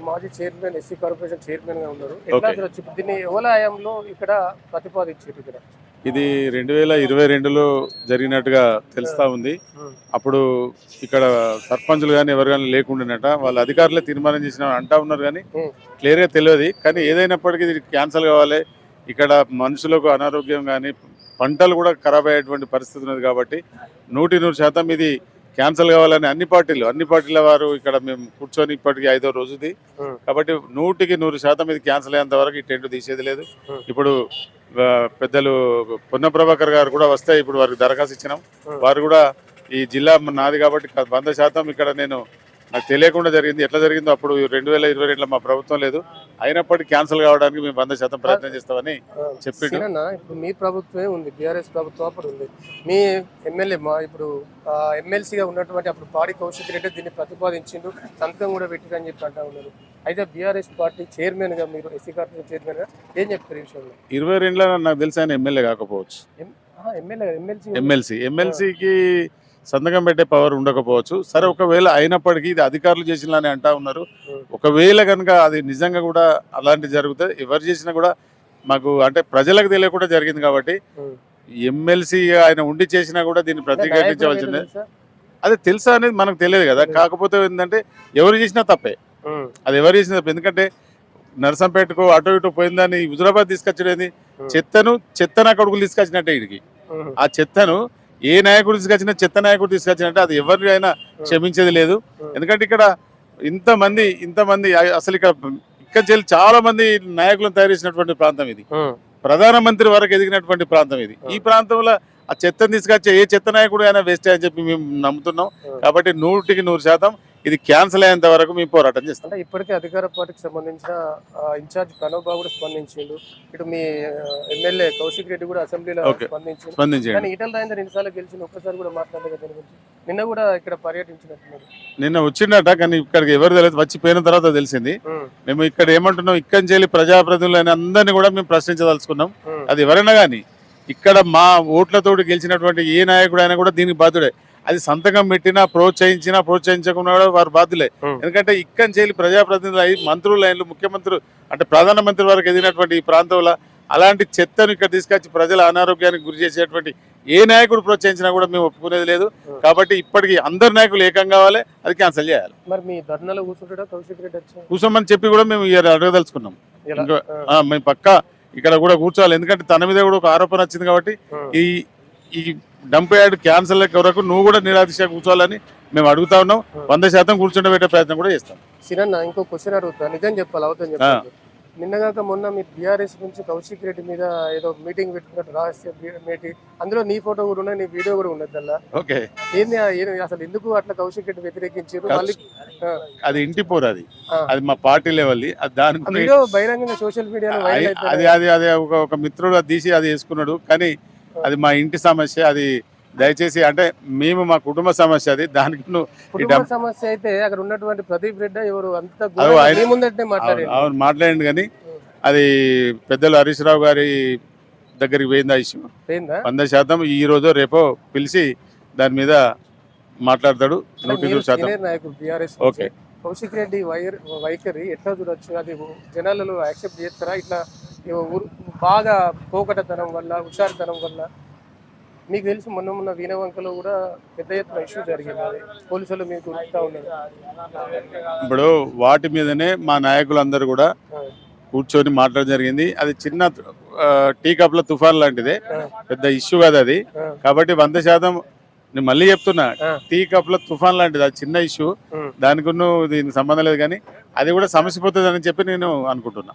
మాజీ chairman SC corporation chairman గా ఉన్నారు. ఎట్లా ఓకే. చూడొచ్చు దీన్ని ఎవల హయాంలో ఇక్కడ ప్రతిపాదించారు ఇక్కడ? ఇది 2022లో జరిగినట్టుగా తెలుస్తా ఉంది. అప్పుడు ఇక్కడ సర్పంచులు కానీ ఎవరు కానీ లేకుండానట వాళ్ళ అధికారులే తీర్మానం చేసిన అంటా ఉన్నారు కానీ క్లియర్గా తెలియదు. కానీ ఏదైనప్పటికీ ఇది క్యాన్సల్ కావాలి. ఇక్కడ మనుషులకు అనారోగ్యం కానీ పంటలు కూడా ఖరాబ్ అయ్యేటువంటి పరిస్థితి ఉన్నది కాబట్టి 100% ఇది క్యాన్సల్ కావాలని అన్ని పార్టీల వారు ఇక్కడ మేము కూర్చొని ఇప్పటికి 5వ రోజుది కాబట్టి 100% ఇది క్యాన్సల్ అయ్యేంత వరకు ఈ టెంట్ తీసేది లేదు. ఇప్పుడు పెద్దలు పొన్న ప్రభాకర్ గారు కూడా వస్తే ఇప్పుడు వారికి దరఖాస్తు ఇచ్చినాం. వారు కూడా ఈ జిల్లా నాది కాబట్టి 100% ఇక్కడ నాకు తెలియకుండా జరిగింది. ఎట్లా జరిగిందో అప్పుడు 2022లో మా ప్రభుత్వం లేదు, అయినప్పటికీ క్యాన్సిల్ కావడానికి మేము 100% ప్రయత్నం చేస్తామని చెప్పిండు. ఇప్పుడు మీ ప్రభుత్వమే ఉంది, బీఆర్ఎస్ ప్రభుత్వం అప్పుడు ఉంది. మీ ఎమ్మెల్యే ఇప్పుడు ఎమ్మెల్సీగా ఉన్నటువంటి అప్పుడు పాడి కౌశిక్ రెడ్డి దీన్ని ప్రతిపాదించిండు, సంతకం కూడా పెట్టిరని చెప్పి అంటా ఉన్నారు. అయితే బీఆర్ఎస్ పార్టీ చైర్మన్ గా మీరు ఎస్సీ కార్పొరేషన్ చైర్మన్ గా ఏం చెప్తారు ఈ విషయంలో? 22లో నాకు తెలిసి ఆయన ఎమ్మెల్యే కాకపోవచ్చు, ఎమ్మెల్సీకి సంతకం పెట్టే పవర్ ఉండకపోవచ్చు. సరే, ఒకవేళ అయినప్పటికీ ఇది అధికారులు చేసినని అంటా ఉన్నారు. ఒకవేళ కనుక అది నిజంగా కూడా అలాంటి జరుగుతుంది, ఎవరు చేసినా కూడా మాకు అంటే ప్రజలకు తెలియకుండా జరిగింది కాబట్టి ఎమ్మెల్సీ ఆయన ఉండి చేసినా కూడా దీన్ని ప్రతిఘటించవలసిందే. అది తెలుసా అనేది మనకు తెలియదు కదా. కాకపోతే ఏంటంటే ఎవరు చేసినా తప్పే, అది ఎవరు చేసినా తప్పే. ఎందుకంటే నర్సంపేటకు అటు ఇటు పోయిందని హుజురాబాద్ తీసుకొచ్చేది చెత్తన కొడుకులు తీసుకొచ్చినట్టే ఇడికి. ఆ చెత్తను ఏ నాయకుడు తీసుకొచ్చినా చెత్త నాయకుడు తీసుకొచ్చినట్టే అది ఎవరి అయినా క్షమించేది లేదు. ఎందుకంటే ఇక్కడ ఇంతమంది అసలు ఇక్కడ చాలా మంది నాయకులను తయారు చేసినటువంటి ప్రాంతం ఇది, ప్రధానమంత్రి వరకు ఎదిగినటువంటి ప్రాంతం ఇది. ఈ ప్రాంతంలో ఆ చెత్తను తీసుకొచ్చే ఏ చెత్త నాయకుడు అయినా వేస్ట్ అని చెప్పి మేము నమ్ముతున్నాం. కాబట్టి 100% ఇది క్యాన్సిల్ అయ్యేంత వరకు మేము పోరాటం చేస్తాం. అంటే ఇప్పటికే అధికార పార్టీకి సంబంధించిన ఇన్ఛార్జ్ ప్రణవ్ బాబు కూడా స్పందించిండు, ఇటు మీ ఎమ్మెల్యే కౌశిక్ రెడ్డి కూడా అసెంబ్లీలో స్పందించారు. కానీ ఈటల రాజేందర్ ఎన్నిసార్లు గెలిచిన ఒక్కసారి కూడా మాట్లాడలేదు దాని గురించి. నిన్న కూడా ఇక్కడ పర్యటించినట్టున్నారు. నిన్న వచ్చిండట, కానీ ఇక్కడికి ఎవరు తెలియదు, వచ్చిపోయిన తర్వాత తెలిసింది. మేము ఇక్కడ ఏమంటున్నాం, ఇక్కడి నుంచి ప్రజాప్రతినిధులైన అందరినీ కూడా మేము ప్రశ్నించదలుచుకున్నాం. అది ఎవరైనా కానీ ఇక్కడ మా ఓట్లతోటి గెలిచినటువంటి ఏ నాయకుడు అయినా కూడా దీనికి బాధ్యుడే. అది సంతకం పెట్టినా ప్రోత్సహించకుండా కూడా వారు బాధ్యులే. ఎందుకంటే ఇక్కడి నుంచి ప్రజాప్రతినిధులు అయి మంత్రులు అయిన ముఖ్యమంత్రి అంటే ప్రధానమంత్రి వరకు ఎదిగినటువంటి ఈ ప్రాంతంలో అలాంటి చెత్తను ఇక్కడ తీసుకొచ్చి ప్రజల అనారోగ్యానికి గురి చేసేటువంటి ఏ నాయకుడు ప్రోత్సహించినా కూడా మేము ఒప్పుకునేది లేదు. కాబట్టి ఇప్పటికీ అందరు నాయకులు ఏకం కావాలి, అది క్యాన్సిల్ చేయాలి. మరి మీ ధర్నాలో కూర్చుంటాడా కౌశిక్ రెడ్డి? కూర్చోమని చెప్పి కూడా మేము అడగదలుచుకున్నాం. మేము పక్కా ఇక్కడ కూడా కూర్చోవాలి, ఎందుకంటే తన మీద కూడా ఒక ఆరోపణ వచ్చింది కాబట్టి ఈ డంప్ యార్డ్ క్యాన్సల్ వరకు నువ్వు కూడా నిరాదీక్ష కూర్చోవాలని మేము అడుగుతా ఉన్నాం. 100% కూర్చుండబెట్టే ప్రయత్నం కూడా చేస్తాం. సిరన్న, ఇంకో క్వశ్చన్ అడుగుతా, నిజం చెప్పాలి, అవుతాం చెప్పాలి. నిన్నగాక మొన్న మీ బీఆర్ఎస్ నుంచి కౌశిక్ రెడ్డి మీద ఏదో మీటింగ్ పెట్టుకున్నట్టు రహస్య మీటింగ్, అందులో నీ ఫోటో కూడా ఉన్నది, నీ వీడియో కూడా ఉన్నది. అలా ఏంది అసలు ఎందుకు అట్లా కౌశిక్ రెడ్డి వ్యతిరేకించారు? అది ఇంటి పోరు, అది మా పార్టీ లెవెల్. దాని వీడియో బహిరంగంగా సోషల్ మీడియాలో అది ఒక మిత్రుడు అది తీసి అది వేసుకున్నాడు. కానీ అది మా ఇంటి సమస్య, అది దయచేసి అంటే మేము మా కుటుంబ సమస్య, అది దానికి సమస్య అయితే అక్కడ ఉన్నటువంటి ప్రదీప్ రెడ్డి ఎవరు అంతా అవును మాట్లాడండి. కానీ అది పెద్దలు హరీష్ రావు గారి దగ్గరికి పోయింది ఆ ఇష్యూ. 100% ఈ రోజు రేపో పిలిచి దాని మీద మాట్లాడతాడు. 100%. ఓకే, కౌశిక్ రెడ్డి వైఖరి ఎట్లా చూడొచ్చు? అది జనాలలో యాక్సెప్ట్ చేస్తారా? ఇట్లా బాగా పోకటతనం వల్ల, హుషారుతనం వల్ల. మీకు తెలిసి మొన్న వీణవంకలో కూడా పెద్ద ఎత్తున ఇష్యూ జరిగింది, అది పోలీసులు మీకు గుర్తా ఉన్నారు. ఇప్పుడు వాటి మీదనే మా నాయకులందరూ కూడా కూర్చొని మాట్లాడడం జరిగింది. అది చిన్న టీ కప్ లో తుఫాన్ లాంటిదే, పెద్ద ఇష్యూ కాదు అది. కాబట్టి 100% నేను మళ్ళీ చెప్తున్నా, టీ కప్ లో తుఫాన్ లాంటిది, అది చిన్న ఇష్యూ, దానికి దీనికి సంబంధం లేదు. కానీ అది కూడా సమస్య పోతుంది అని చెప్పి నేను అనుకుంటున్నా.